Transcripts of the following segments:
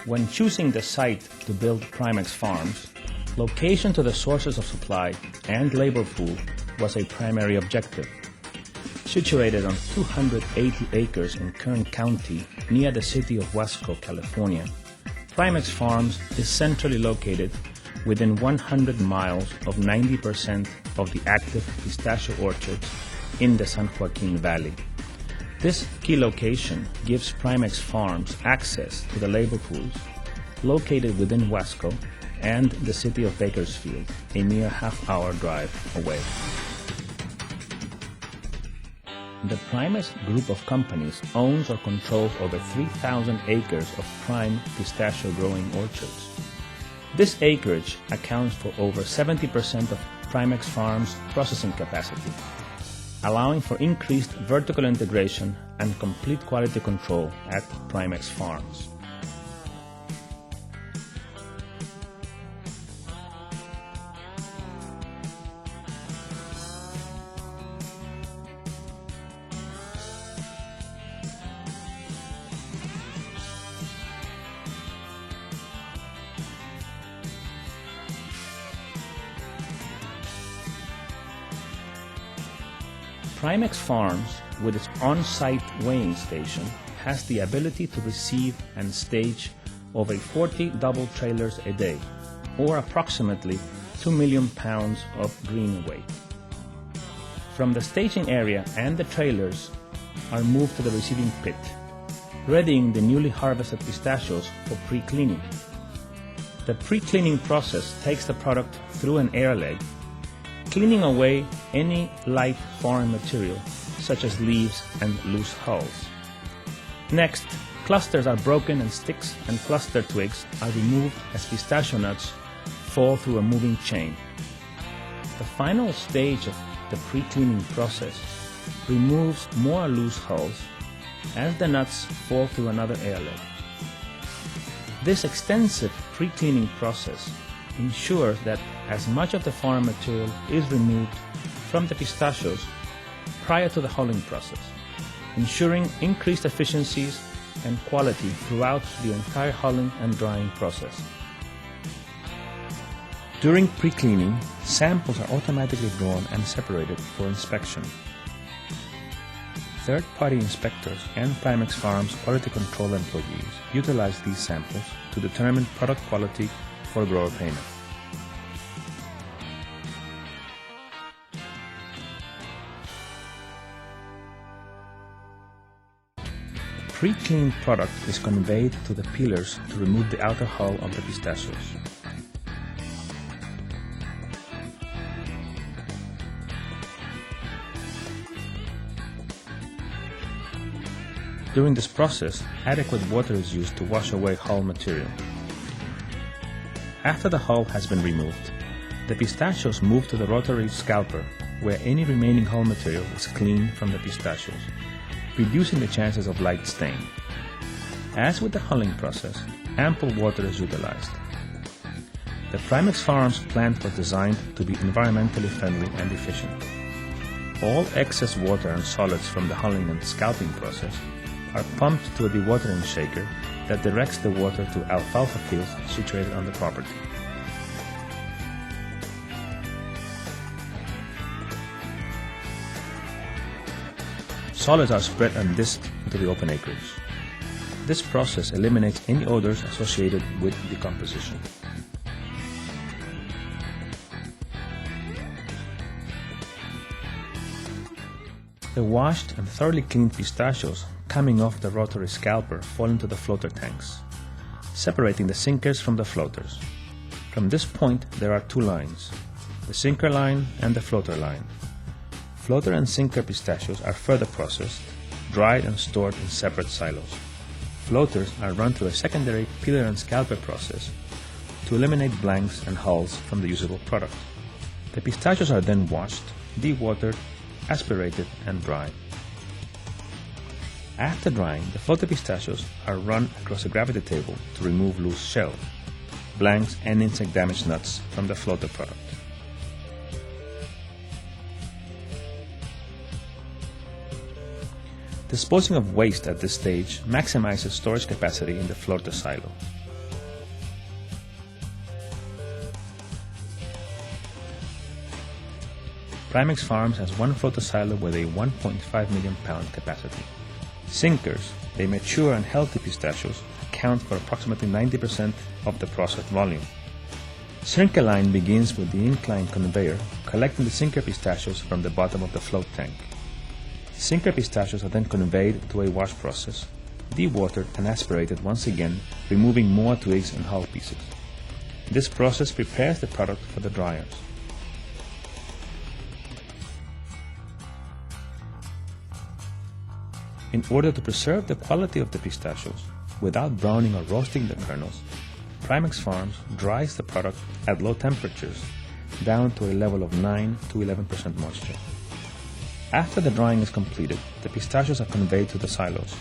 When choosing the site to build Primex farms, location to the sources of supply and labor pool was a primary objective. Situated on 280 acres in Kern County near the city of Wasco, California, Primex Farms is centrally located within 100 miles of 90% of the active pistachio orchards in the San Joaquin Valley. This key location gives Primex Farms access to the labor pools located within Wasco and the city of Bakersfield, a mere half-hour drive away. The Primex group of companies owns or controls over 3,000 acres of prime pistachio growing orchards. This acreage accounts for over 70% of Primex Farms' processing capacity, allowing for increased vertical integration and complete quality control at Primex Farms. Primex Farms, with its on-site weighing station, has the ability to receive and stage over 40 double trailers a day, or approximately 2 million pounds of green weight. From the staging area and the trailers are moved to the receiving pit, readying the newly harvested pistachios for pre-cleaning. The pre-cleaning process takes the product through an air leg, cleaning away any light foreign material, such as leaves and loose hulls. Next, clusters are broken and sticks and cluster twigs are removed as pistachio nuts fall through a moving chain. The final stage of the pre-cleaning process removes more loose hulls as the nuts fall through another air leg. This extensive pre-cleaning process ensures that as much of the foreign material is removed from the pistachios prior to the hulling process, ensuring increased efficiencies and quality throughout the entire hulling and drying process. During pre-cleaning, samples are automatically drawn and separated for inspection. Third-party inspectors and Primex Farms quality control employees utilize these samples to determine product quality for grower payment. Pre-cleaned product is conveyed to the peelers to remove the outer hull of the pistachios. During this process, adequate water is used to wash away hull material. After the hull has been removed, the pistachios move to the rotary scalper, where any remaining hull material is cleaned from the pistachios, reducing the chances of light stain. As with the hulling process, ample water is utilized. The Primex Farms plant was designed to be environmentally friendly and efficient. All excess water and solids from the hulling and scalping process are pumped to a dewatering shaker that directs the water to alfalfa fields situated on the property. Solids are spread and disked into the open acreage. This process eliminates any odors associated with decomposition. The washed and thoroughly cleaned pistachios coming off the rotary scalper fall into the floater tanks, separating the sinkers from the floaters. From this point, there are two lines, the sinker line and the floater line. Floater and sinker pistachios are further processed, dried and stored in separate silos. Floaters are run through a secondary peeler and scalper process to eliminate blanks and hulls from the usable product. The pistachios are then washed, dewatered, aspirated, and dried. After drying, the floater pistachios are run across a gravity table to remove loose shell, blanks, and insect-damaged nuts from the floater product. Disposing of waste at this stage maximizes storage capacity in the floater silo. Primex Farms has one float-to-silo with a 1.5 million pound capacity. Sinkers, the mature and healthy pistachios, account for approximately 90% of the processed volume. Sinker line begins with the incline conveyor collecting the sinker pistachios from the bottom of the float tank. Sinker pistachios are then conveyed to a wash process, dewatered and aspirated once again, removing more twigs and hull pieces. This process prepares the product for the dryers. In order to preserve the quality of the pistachios without browning or roasting the kernels, Primex Farms dries the product at low temperatures down to a level of 9 to 11% moisture. After the drying is completed, the pistachios are conveyed to the silos.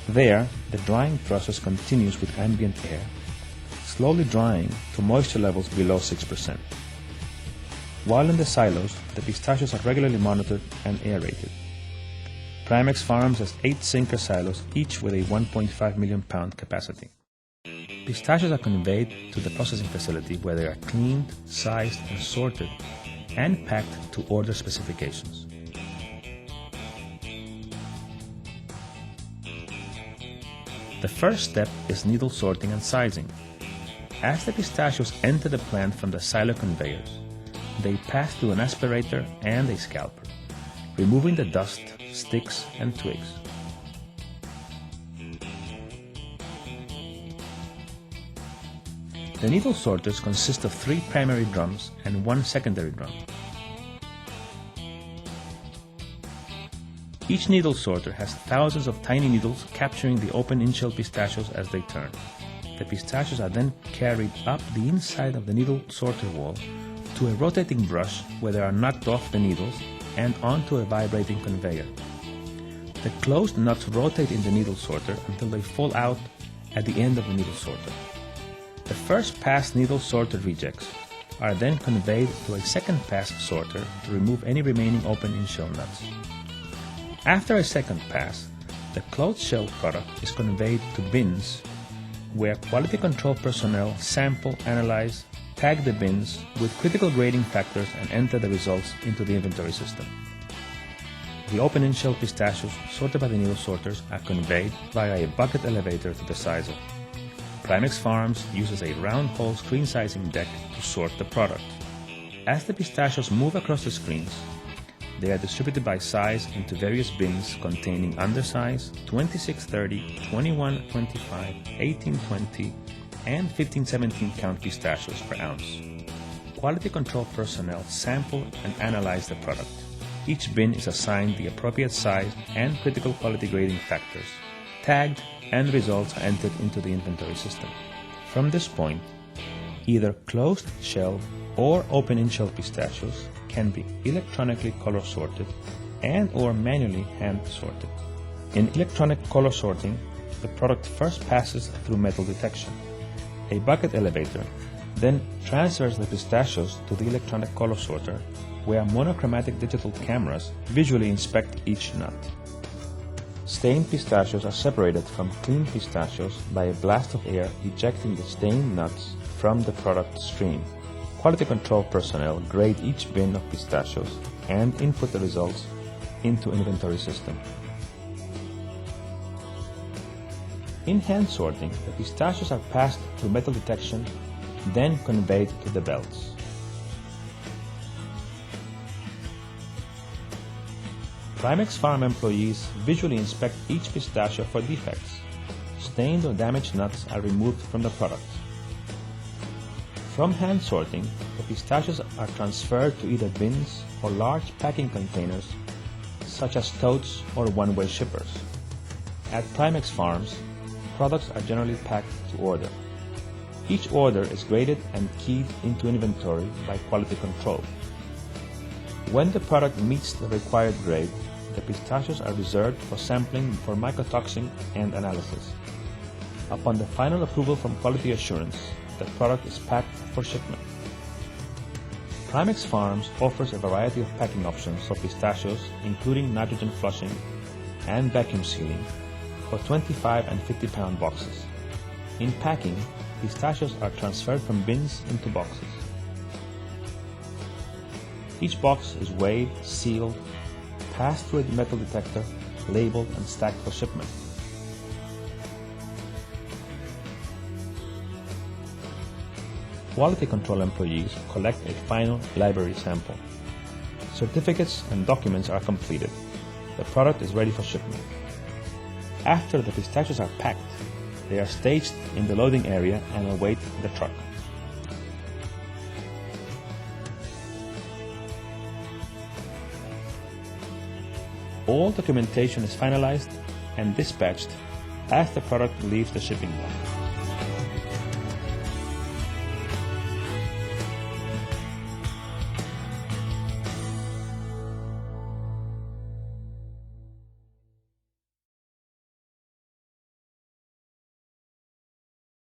There, the drying process continues with ambient air, slowly drying to moisture levels below 6%. While in the silos, the pistachios are regularly monitored and aerated. Primex Farms has 8 sinker silos, each with a 1.5 million pound capacity. Pistachios are conveyed to the processing facility where they are cleaned, sized and sorted and packed to order specifications. The first step is needle sorting and sizing. As the pistachios enter the plant from the silo conveyors, they pass through an aspirator and a scalper, removing the dust, sticks and twigs. The needle sorters consist of 3 primary drums and 1 secondary drum. Each needle sorter has thousands of tiny needles capturing the open in-shell pistachios as they turn. The pistachios are then carried up the inside of the needle sorter wall to a rotating brush where they are knocked off the needles and onto a vibrating conveyor. The closed nuts rotate in the needle sorter until they fall out at the end of the needle sorter. The first pass needle sorter rejects are then conveyed to a second pass sorter to remove any remaining open in-shell nuts. After a second pass, the closed shell product is conveyed to bins where quality control personnel sample, analyze, tag the bins with critical grading factors and enter the results into the inventory system. The open in-shell pistachios sorted by the needle sorters are conveyed via a bucket elevator to the sizer. Primex Farms uses a round-hole screen sizing deck to sort the product. As the pistachios move across the screens, they are distributed by size into various bins containing undersize, 2630, 2125, 1820, and 1517 count pistachios per ounce. Quality control personnel sample and analyze the product. Each bin is assigned the appropriate size and critical quality grading factors, tagged, and results are entered into the inventory system. From this point, either closed shell or open in-shell pistachios can be electronically color sorted and or manually hand sorted. In electronic color sorting, the product first passes through metal detection. A bucket elevator then transfers the pistachios to the electronic color sorter, where monochromatic digital cameras visually inspect each nut. Stained pistachios are separated from clean pistachios by a blast of air ejecting the stained nuts from the product stream. Quality control personnel grade each bin of pistachios and input the results into an inventory system. In hand sorting, the pistachios are passed through metal detection, then conveyed to the belts. Primex Farm employees visually inspect each pistachio for defects. Stained or damaged nuts are removed from the product. From hand sorting, the pistachios are transferred to either bins or large packing containers such as totes or one-way shippers. At Primex Farms, products are generally packed to order. Each order is graded and keyed into inventory by quality control. When the product meets the required grade, the pistachios are reserved for sampling for mycotoxin and analysis. Upon the final approval from quality assurance, the product is packed for shipment. Primex Farms offers a variety of packing options for pistachios, including nitrogen flushing and vacuum sealing, for 25 and 50 pound boxes. In packing, pistachios are transferred from bins into boxes. Each box is weighed, sealed, passed through a metal detector, labeled and stacked for shipment. Quality control employees collect a final library sample. Certificates and documents are completed. The product is ready for shipment. After the pistachios are packed, they are staged in the loading area and await the truck. All documentation is finalized and dispatched as the product leaves the shipping dock.